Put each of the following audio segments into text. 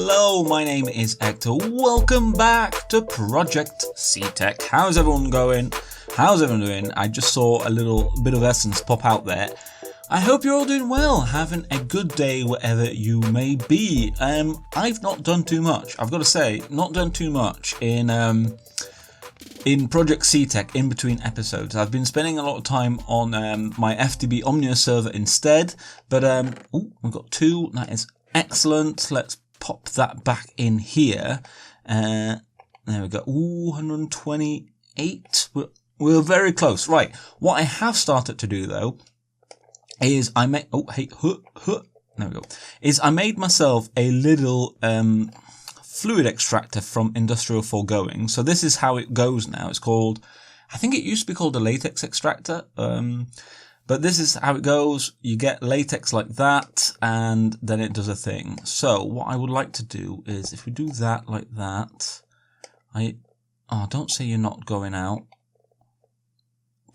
Hello, my name is Hector. Welcome back to Project SeaTech. How's everyone going? How's everyone doing? I just saw a little bit of essence pop out there. I hope you're all doing well, having a good day wherever you may be. I've not done too much. I've got to say, not done too much in Project SeaTech in between episodes. I've been spending a lot of time on my FTB Omnia server instead, but we've got two. That is excellent. Let's pop that back in here. There we go. Ooh, 128. We're very close. Right. What I have started to do though is I made. Oh, hey, there we go. Is I made myself a little fluid extractor from industrial foregoing. So this is how it goes now. It's called, I think it used to be called a latex extractor. But this is how it goes. You get latex like that, and then it does a thing. So what I would like to do is, if we do that like that, don't say you're not going out.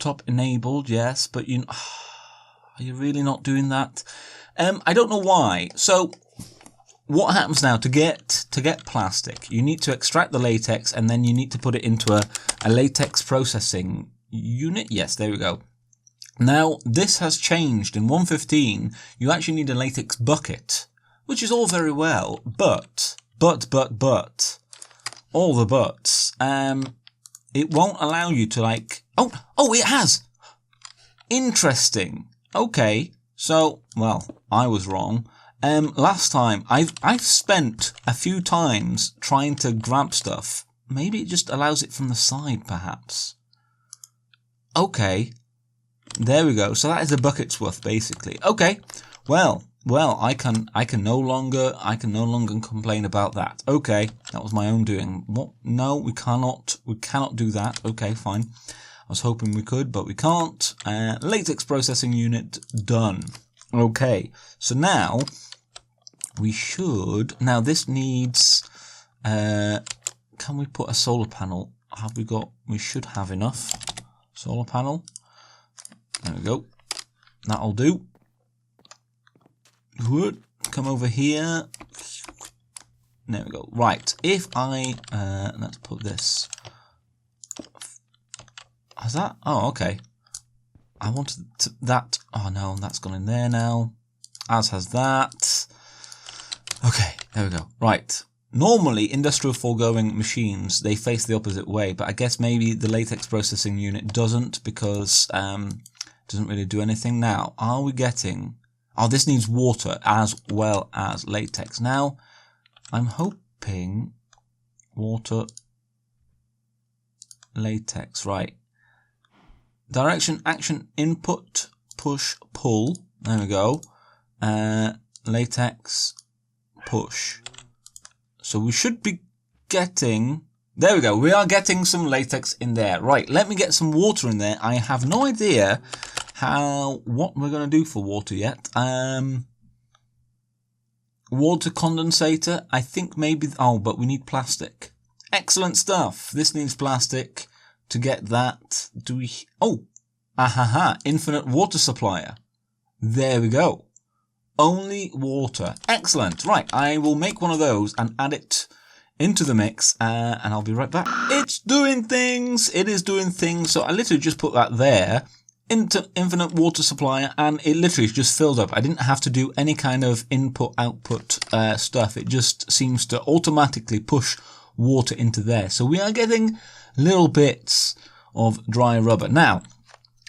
Top enabled, yes, but are you really not doing that? I don't know why. So what happens now to get plastic? You need to extract the latex, and then you need to put it into a latex processing unit. Yes, there we go. Now, this has changed. In 1.15, you actually need a latex bucket, which is all very well, but, all the buts, it won't allow you to oh, it has! Interesting. Okay, so, well, I was wrong. Last time, I've spent a few times trying to grab stuff. Maybe it just allows it from the side, perhaps. Okay. There we go. So that is a bucket's worth, basically. Okay. Well, I can no longer complain about that. Okay. That was my own doing. What? No, we cannot do that. Okay, fine. I was hoping we could, but we can't. Latex processing unit done. Okay. So now we should, now this needs, can we put a solar panel? We should have enough solar panel. There we go. That'll do. Good. Come over here. There we go. Right. If I, let's put this. Has that? Oh, okay. I wanted that. Oh no, that's gone in there now. As has that. Okay. There we go. Right. Normally, industrial foregoing machines, they face the opposite way, but I guess maybe the latex processing unit doesn't because, doesn't really do anything. Now, are we getting... Oh, this needs water as well as latex. Now, I'm hoping water, latex, right. Direction, action, input, push, pull. There we go. Latex, push. So we should be getting... There we go. We are getting some latex in there. Right, let me get some water in there. I have no idea what we're going to do for water yet. Water condensator. I think maybe... Oh, but we need plastic. Excellent stuff. This needs plastic to get that. Do we... Oh! Ahaha. Infinite water supplier. There we go. Only water. Excellent. Right, I will make one of those and add it into the mix, and I'll be right back. It's doing things. It is doing things. So I literally just put that there into infinite water supplier, and it literally just filled up. I didn't have to do any kind of input-output stuff. It just seems to automatically push water into there. So we are getting little bits of dry rubber. Now,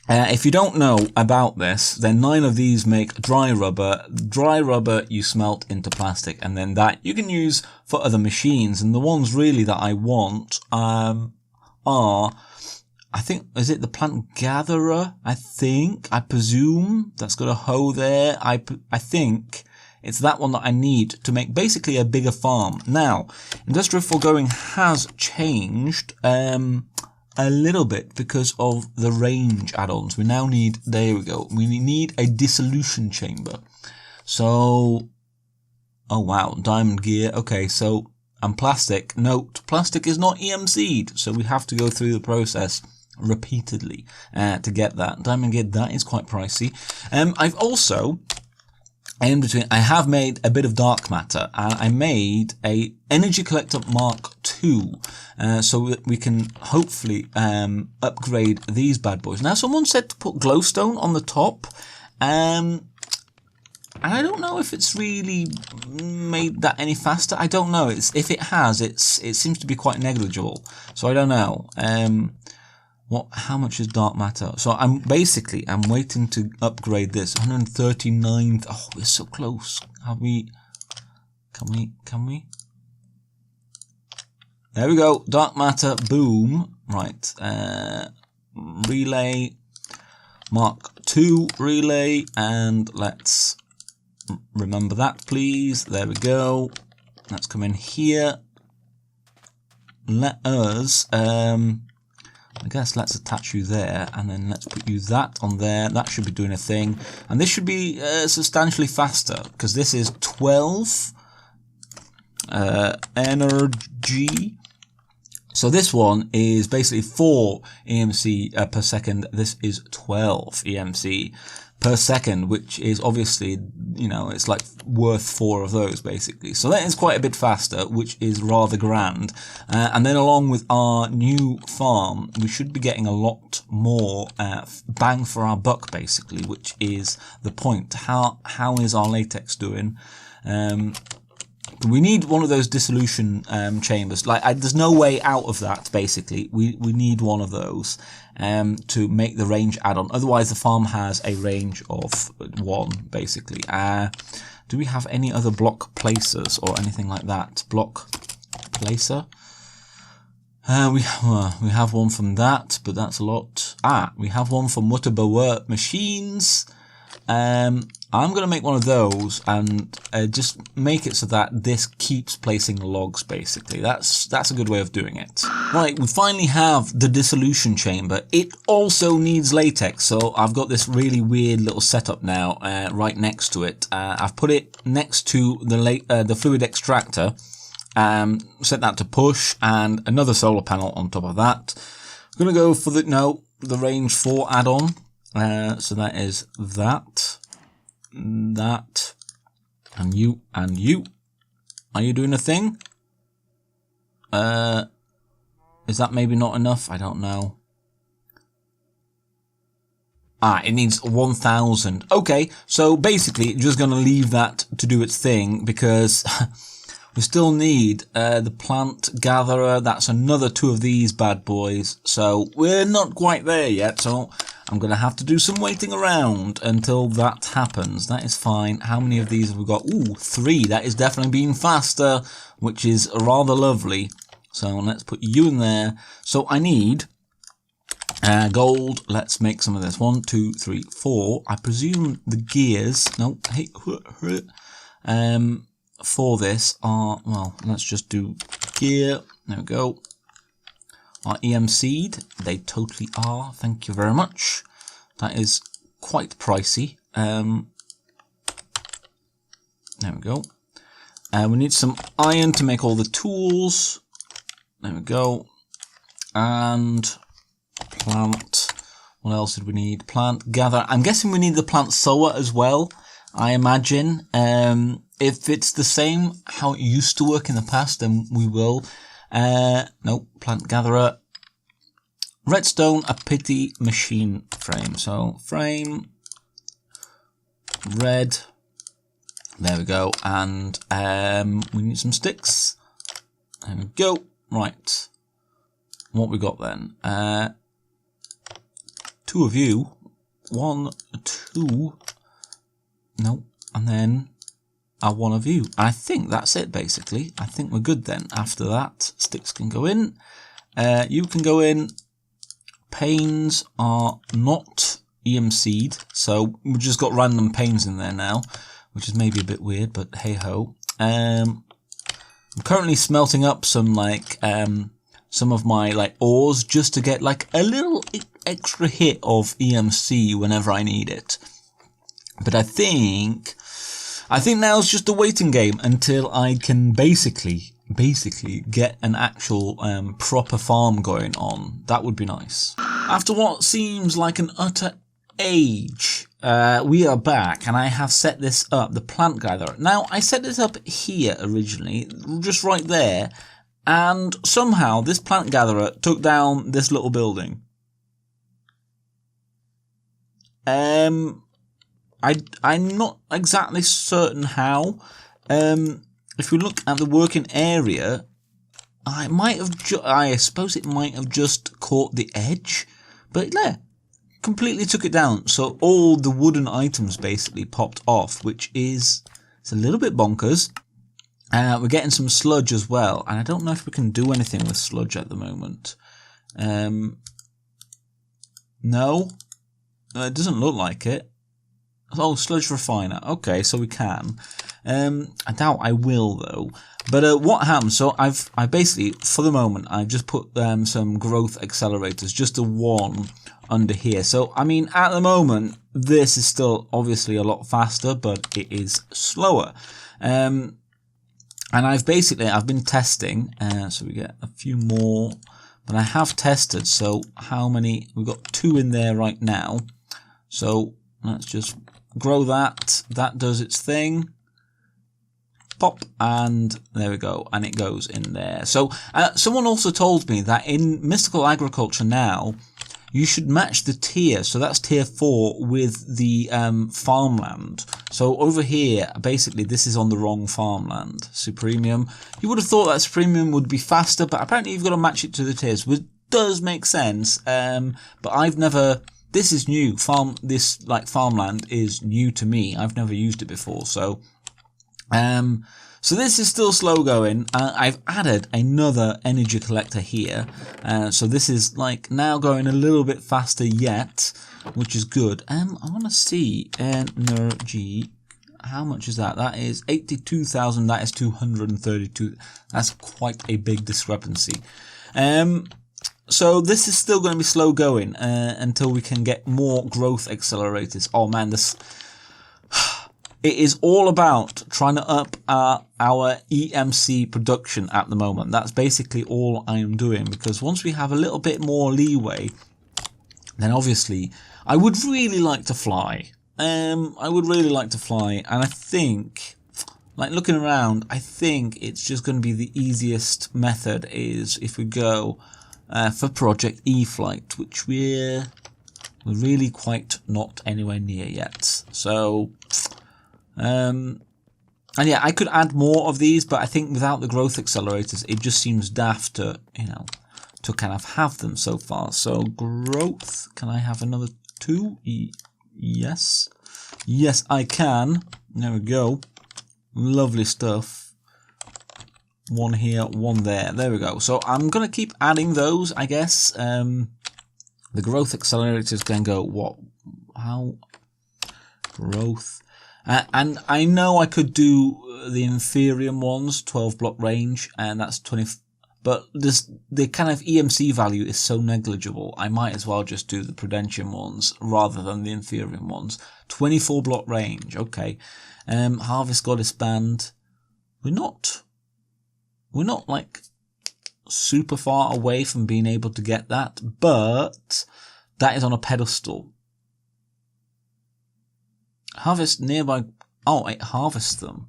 if you don't know about this, then 9 of these make dry rubber. Dry rubber you smelt into plastic, and then that you can use for other machines. And the ones really that I want are, I think, is it the plant gatherer? I presume that's got a hoe there. I think it's that one that I need to make basically a bigger farm. Now, industrial foregoing has changed, a little bit because of the range add-ons. We now need, there we go, we need a dissolution chamber. So, oh wow, diamond gear. Okay, so, and plastic. Note, plastic is not EMC'd, so we have to go through the process repeatedly to get that. Diamond gear, that is quite pricey. I've also in between, I have made a bit of dark matter, and I made a energy collector Mark II, so that we can hopefully upgrade these bad boys. Now, someone said to put glowstone on the top, and I don't know if it's really made that any faster. I don't know. If it has, it seems to be quite negligible. So I don't know. How much is dark matter? So I'm waiting to upgrade this. 139th. Oh, we're so close. Can we? There we go. Dark matter. Boom. Right. Relay. Mark II relay, and let's remember that, please. There we go. Let's come in here. Let us, I guess let's attach you there, and then let's put you that on there. That should be doing a thing. And this should be substantially faster, because this is 12 energy. So this one is basically 4 EMC per second. This is 12 EMC per second, which is obviously, you know, it's like worth 4 of those basically. So that is quite a bit faster, which is rather grand. And then along with our new farm, we should be getting a lot more bang for our buck basically, which is the point. How is our latex doing? We need one of those dissolution chambers. Like, there's no way out of that, basically. We need one of those to make the range add-on. Otherwise, the farm has a range of 1, basically. Do we have any other block placers or anything like that? Block placer? We have one from that, but that's a lot. We have one from Mutterbauer machines. I'm going to make one of those and just make it so that this keeps placing logs, basically. That's a good way of doing it. Right, we finally have the dissolution chamber. It also needs latex, so I've got this really weird little setup now right next to it. I've put it next to the fluid extractor, set that to push, and another solar panel on top of that. I'm going to go for the range 4 add-on. So that is that, and you. Are you doing a thing? Is that maybe not enough? I don't know. It needs 1,000. Okay, so basically, just going to leave that to do its thing, because we still need the plant gatherer. That's another 2 of these bad boys. So we're not quite there yet, so I'm going to have to do some waiting around until that happens. That is fine. How many of these have we got? Ooh, 3. That is definitely being faster, which is rather lovely. So let's put you in there. So I need gold. Let's make some of this. 1, 2, 3, 4. I presume the gears. No, hey, for this are, well, let's just do gear. There we go. Are EMC'd? They totally are. Thank you very much. That is quite pricey. There we go. We need some iron to make all the tools. There we go. And plant. What else did we need? Plant gather. I'm guessing we need the plant sower as well, I imagine. If it's the same how it used to work in the past, then we will. No, plant gatherer. Redstone, a pity machine frame. So frame, red. There we go. And we need some sticks. There we go. Right. What we got then? 2 of you. 1, 2. No, and then 1 of you. I think that's it, basically. I think we're good then. After that, sticks can go in. You can go in. Panes are not EMC'd, so we've just got random panes in there now, which is maybe a bit weird, but hey ho. I'm currently smelting up some some of my ores just to get a little extra hit of EMC whenever I need it. But I think now it's just a waiting game until I can basically get an actual proper farm going on. That would be nice. After what seems like an utter age we are back, and I have set this up, the plant gatherer. Now, I set this up here originally, just right there, and somehow this plant gatherer took down this little building. I'm not exactly certain how. If we look at the working area, I suppose it might have just caught the edge, but yeah, completely took it down. So all the wooden items basically popped off, which is, it's a little bit bonkers. We're getting some sludge as well, and I don't know if we can do anything with sludge at the moment. No, it doesn't look like it. Oh, sludge refiner. Okay, so we can. I doubt I will though. But what happens? So I basically, for the moment, I've just put some growth accelerators, just a one under here. So I mean, at the moment, this is still obviously a lot faster, but it is slower. And I've been testing. So we get a few more, but I have tested. So how many? We've got 2 in there right now. So let's just grow that. That does its thing. Pop, and there we go, and it goes in there. So someone also told me that in mystical agriculture now, you should match the tier. So that's tier 4 with the farmland. So over here, basically, this is on the wrong farmland. Supremium. You would have thought that Supremium would be faster, but apparently you've got to match it to the tiers, which does make sense. But I've never. This is new. This farmland is new to me. I've never used it before, so. So this is still slow going. I've added another energy collector here. So this is now going a little bit faster yet, which is good. I want to see energy. How much is that? That is 82,000. That is 232. That's quite a big discrepancy. So this is still going to be slow going until we can get more growth accelerators. Oh man, this. It is all about trying to up our EMC production at the moment. That's basically all I am doing, because once we have a little bit more leeway, then obviously I would really like to fly. And I think, looking around, I think it's just going to be the easiest method is if we go for Project E-Flight, which we're really quite not anywhere near yet. So. And yeah, I could add more of these, but I think without the growth accelerators, it just seems daft to, to kind of have them so far. So growth, can I have another 2? Yes. Yes, I can. There we go. Lovely stuff. 1 here, 1 there. There we go. So I'm going to keep adding those, I guess. The growth accelerators can go, what? How? Growth. And I know I could do the Inferium ones, 12 block range, and that's 20, but the kind of EMC value is so negligible, I might as well just do the Prudentium ones rather than the Inferium ones. 24 block range, okay. Harvest Goddess Band, we're not super far away from being able to get that, but that is on a pedestal. Harvest nearby. Oh, it harvests them.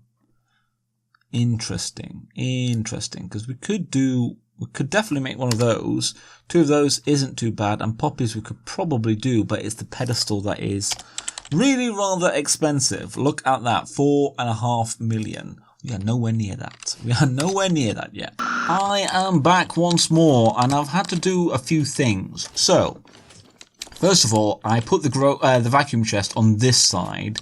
Interesting. Because we could definitely make one of those. 2 of those isn't too bad, and poppies we could probably do, but it's the pedestal that is really rather expensive. Look at that, 4.5 million. We are nowhere near that. Yet. I am back once more, and I've had to do a few things. So. First of all, I put the vacuum chest on this side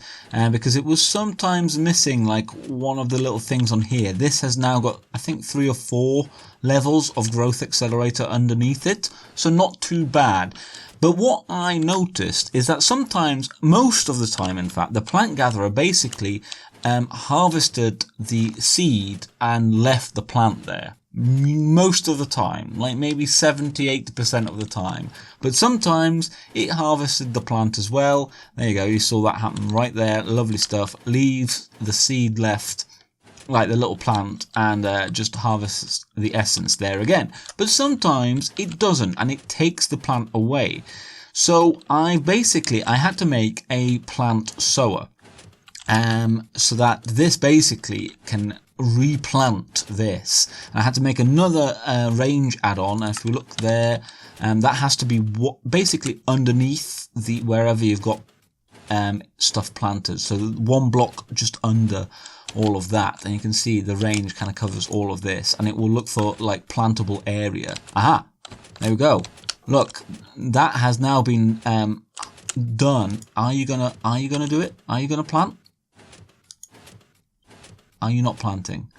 because it was sometimes missing one of the little things on here. This has now got, I think, 3 or 4 levels of growth accelerator underneath it, so not too bad. But what I noticed is that sometimes, most of the time in fact, the plant gatherer basically harvested the seed and left the plant there. Most of the time, maybe 70-80% of the time, but sometimes it harvested the plant as well. There you go, you saw that happen right there. Lovely stuff. Leaves the seed left, the little plant, and just harvests the essence there again. But sometimes it doesn't, and it takes the plant away. So I had to make a plant sower, so that this basically can replant this. I had to make another range add-on. If we look there, that has to be basically underneath the wherever you've got stuff planted. So one block just under all of that, and you can see the range kind of covers all of this, and it will look for like plantable area. Aha, there we go. Look, that has now been done. Are you gonna do it? Are you gonna plant? Are you not planting?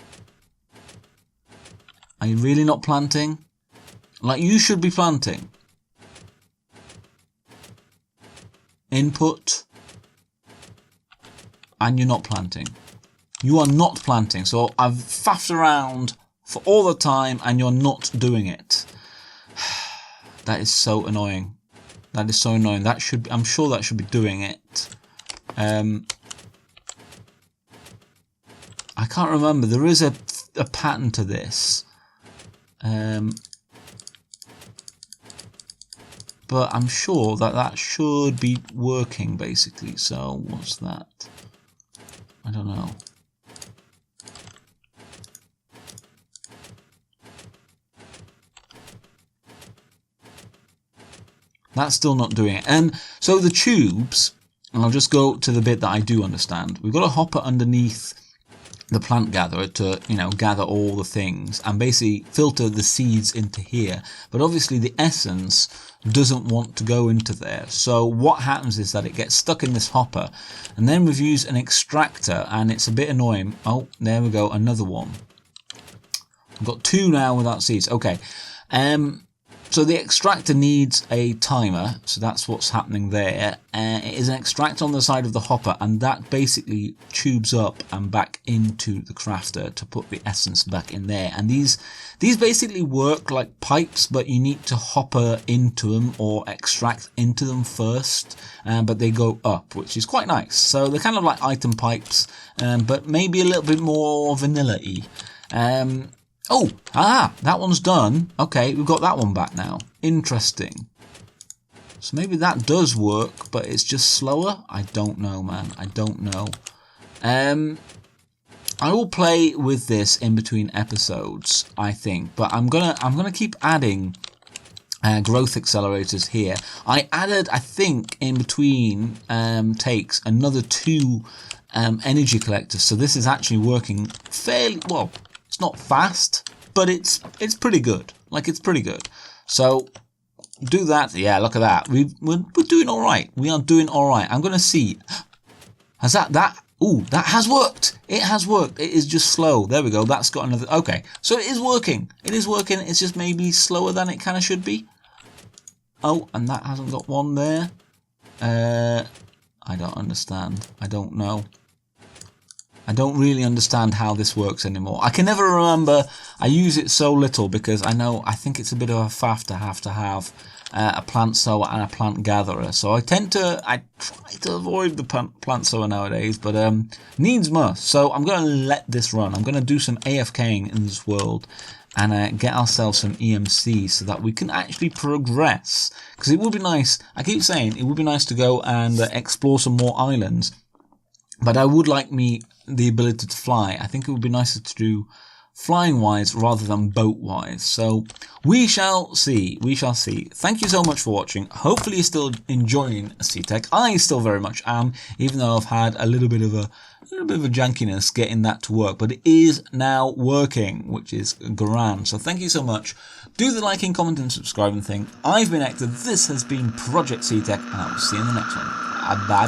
Are you really not planting? Like, you should be planting. Input. And you're not planting. You are not planting. So I've faffed around for all the time and you're not doing it. That is so annoying. That is so annoying. I'm sure that should be doing it. I can't remember. There is a pattern to this. But I'm sure that should be working basically. So what's that? I don't know. That's still not doing it. So the tubes, and I'll just go to the bit that I do understand. We've got a hopper underneath the plant gatherer to, gather all the things and basically filter the seeds into here. But obviously the essence doesn't want to go into there. So what happens is that it gets stuck in this hopper, and then we've used an extractor, and it's a bit annoying. Oh, there we go, another one. I've got two now without seeds. Okay. So the extractor needs a timer, so that's what's happening there. It is an extractor on the side of the hopper, and that basically tubes up and back into the crafter to put the essence back in there. And these basically work like pipes, but you need to hopper into them or extract into them first, but they go up, which is quite nice. So they're kind of like item pipes, but maybe a little bit more vanilla-y. That one's done. Okay, we've got that one back now. Interesting. So maybe that does work, but it's just slower? I don't know, man. I don't know. I will play with this in between episodes, I think, but I'm gonna keep adding growth accelerators here. I added, I think, in between takes another 2 energy collectors, so this is actually working fairly well. It's not fast, but it's pretty good. Like, it's pretty good. So do that. Yeah, look at that. We're doing all right. We are doing all right. I'm gonna see. Has that? Ooh, that has worked. It has worked. It is just slow. There we go. That's got another. Okay, so it is working. It is working. It's just maybe slower than it kind of should be. Oh, and that hasn't got one there. I don't understand. I don't know. I don't really understand how this works anymore. I can never remember. I use it so little because I think it's a bit of a faff to have a plant sower and a plant gatherer. So I try to avoid the plant sower nowadays, but needs must. So I'm going to let this run. I'm going to do some AFKing in this world and get ourselves some EMC so that we can actually progress. Because it would be nice, I keep saying, it would be nice to go and explore some more islands. But I would like the ability to fly. I think it would be nicer to do flying-wise rather than boat-wise. So we shall see. We shall see. Thank you so much for watching. Hopefully you're still enjoying SeaTech. I still very much am, even though I've had a little bit of a jankiness getting that to work. But it is now working, which is grand. So thank you so much. Do the liking, comment, and subscribing thing. I've been Hector. This has been Project SeaTech, and I will see you in the next one. Bye.